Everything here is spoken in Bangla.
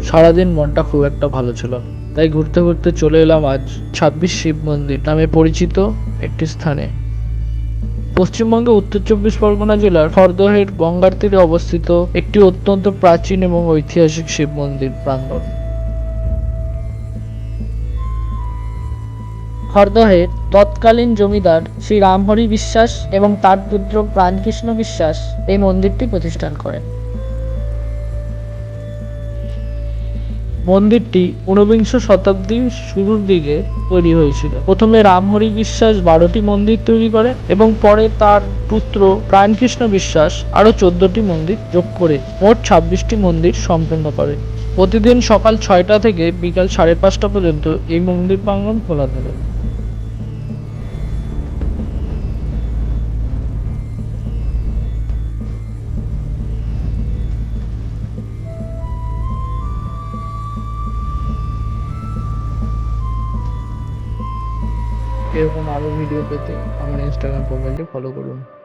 সারাদিন মনটা খুব একটা ভালো ছিল না। তাই ঘুরতে ঘুরতে চলে এলাম আজ ২৬ শিব মন্দির নামে পরিচিত একটি স্থানে। পশ্চিমবঙ্গে উত্তর চব্বিশ পরগনা জেলার খড়দহের গঙ্গার তীরে অবস্থিত একটি অত্যন্ত প্রাচীন এবং ঐতিহাসিক শিব মন্দির প্রাঙ্গণ। খড়দহের তৎকালীন জমিদার শ্রী রামহরি বিশ্বাস এবং তার পুত্র প্রাণকৃষ্ণ বিশ্বাস এই মন্দিরটি প্রতিষ্ঠা করেন। মন্দিরটি ঊনবিংশ শতাব্দীর শুরুর দিকে তৈরি হয়েছিল। প্রথমে রামহরি বিশ্বাস ১২টি মন্দির তৈরি করেন এবং পরে তার পুত্র প্রাণকৃষ্ণ বিশ্বাস আরও ১৪টি মন্দির যোগ করে মোট ২৬টি মন্দির সম্পন্ন করে। প্রতিদিন সকাল ৬টা থেকে বিকাল ৫:৩০ পর্যন্ত এই মন্দির প্রাঙ্গণ খোলা থাকে। এরকম আরও ভিডিও পেতে আমার ইনস্টাগ্রাম প্রোফাইলটি ফলো করুন।